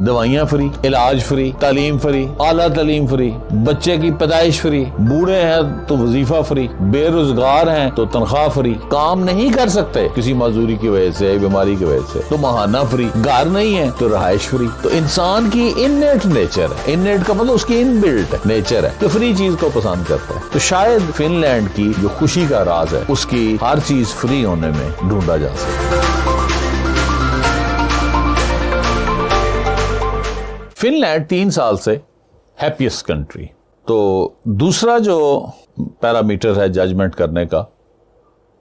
दवाइयाँ फ्री, इलाज फ्री, तालीम फ्री, आला तालीम फ्री, बच्चे की पैदाइश फ्री, बूढ़े हैं तो वजीफा फ्री, बेरोजगार हैं तो तनख्वाह फ्री, काम नहीं कर सकते किसी मजदूरी की वजह से, बीमारी की वजह से तो महाना फ्री, घर नहीं है तो रहाइश फ्री। तो इंसान की इननेट नेचर है, इननेट का मतलब उसकी इनबिल्ट नेचर है तो फ्री चीज को पसंद करता है। तो शायद फिनलैंड की जो खुशी का राज है उसकी हर चीज फ्री होने में ढूंढा जा सकता है। फिनलैंड 3 साल से हैप्पीएस्ट कंट्री। तो दूसरा जो पैरामीटर है जजमेंट करने का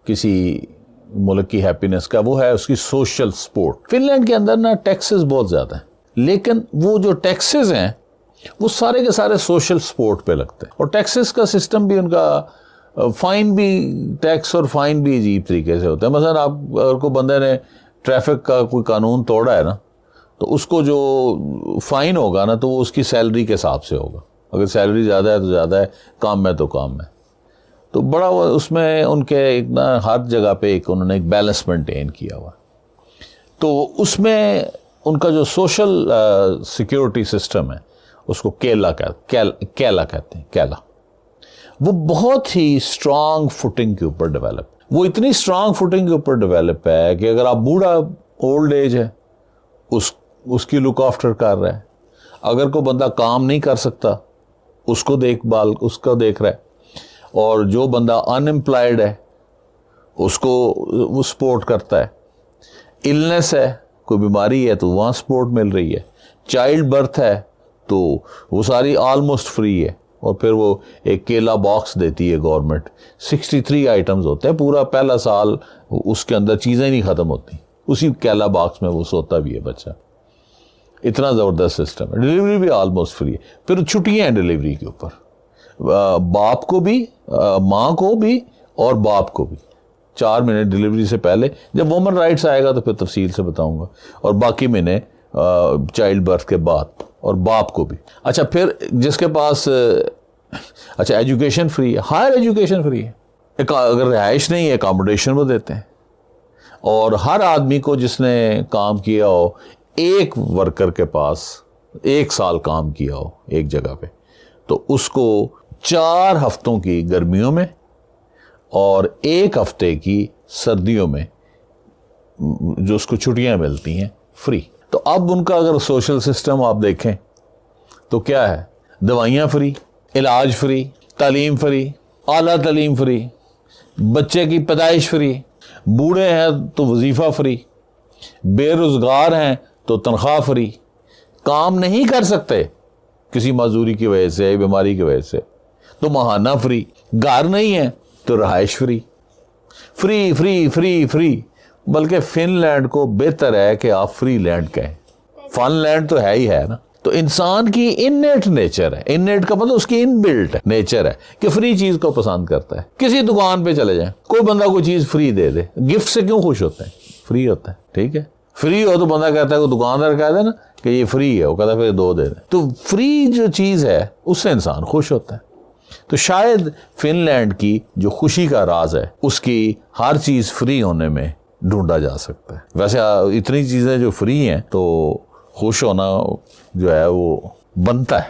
किसी मुल्क की हैप्पीनेस का, वो है उसकी सोशल सपोर्ट। फिनलैंड के अंदर ना टैक्सेस बहुत ज्यादा हैं, लेकिन वो जो टैक्सेस हैं वो सारे के सारे सोशल सपोर्ट पे लगते हैं। और टैक्सेस का सिस्टम भी उनका फाइन भी, टैक्स और फाइन भी अजीब तरीके से होता है। मसलन आप अगर कोई बंदे ने ट्रैफिक का कोई कानून तोड़ा है ना, तो उसको जो फाइन होगा ना तो वो उसकी सैलरी के हिसाब से होगा। अगर सैलरी ज़्यादा है तो ज़्यादा है, काम है तो काम है। तो बड़ा उसमें उनके एक ना हर जगह पे एक उन्होंने एक बैलेंस मेंटेन किया हुआ। तो उसमें उनका जो सोशल सिक्योरिटी सिस्टम है उसको कैला कहते हैं, कैला। वो बहुत ही स्ट्रांग फुटिंग के ऊपर डेवलप, वो इतनी स्ट्रांग फुटिंग के ऊपर डेवलप है कि अगर आप बूढ़ा, ओल्ड एज है, उसकी लुक आफ्टर कर रहा है। अगर कोई बंदा काम नहीं कर सकता उसको उसको देख रहा है। और जो बंदा अनएम्प्लॉयड है उसको वो सपोर्ट करता है। इलनेस है, कोई बीमारी है तो वहाँ सपोर्ट मिल रही है। चाइल्ड बर्थ है तो वो सारी ऑलमोस्ट फ्री है। और फिर वो एक केला बॉक्स देती है गवर्नमेंट, 63 आइटम्स होते हैं, पूरा पहला साल उसके अंदर चीज़ें नहीं ख़त्म होती, उसी केला बॉक्स में वो सोता भी है बच्चा। इतना ज़बरदस्त सिस्टम है। डिलीवरी भी ऑलमोस्ट फ्री है। फिर छुट्टियाँ हैं डिलीवरी के ऊपर, बाप को भी, माँ को भी और बाप को भी। 4 महीने डिलीवरी से पहले, जब वुमन राइट्स आएगा तो फिर तफसील से बताऊंगा, और बाकी महीने चाइल्ड बर्थ के बाद, और बाप को भी। अच्छा, फिर जिसके पास अच्छा एजुकेशन फ्री है, हायर एजुकेशन फ्री है। अगर रिहाइश नहीं है अकोमोडेशन वो देते हैं। और हर आदमी को जिसने काम किया हो, एक वर्कर के पास 1 साल काम किया हो एक जगह पे, तो उसको 4 हफ्तों की गर्मियों में और 1 हफ्ते की सर्दियों में जो उसको छुट्टियां मिलती हैं फ्री। तो अब उनका अगर सोशल सिस्टम आप देखें तो क्या है, दवाइयाँ फ्री, इलाज फ्री, तालीम फ्री, आला तालीम फ्री, बच्चे की पैदाइश फ्री, बूढ़े हैं तो वजीफा फ्री, बेरोजगार हैं तो तनख्वाह फ्री, काम नहीं कर सकते किसी मजदूरी की वजह से, बीमारी की वजह से तो महाना फ्री, घर नहीं है तो रहाइश free. Free free free free. बल्कि फिनलैंड को बेहतर है कि आप फ्री लैंड कहें। फनलैंड तो है ही है ना। तो इंसान की इननेट नेचर है, इननेट का मतलब उसकी इनबिल्ट नेचर है कि फ्री चीज को पसंद करता है। किसी दुकान पे चले जाएं, कोई बंदा कोई चीज फ्री दे दे, गिफ्ट से क्यों खुश होते हैं? फ्री होता है, ठीक है। फ्री हो तो बंदा कहता है, दुकानदार कहता है ना कि ये फ्री है, वो कहता है फिर 2 दे दे। तो फ्री जो चीज है उससे इंसान खुश होता है। तो शायद फिनलैंड की जो खुशी का राज है उसकी हर चीज फ्री होने में ढूंढा जा सकता है। वैसे इतनी चीजें जो फ्री हैं तो खुश होना जो है वो बनता है।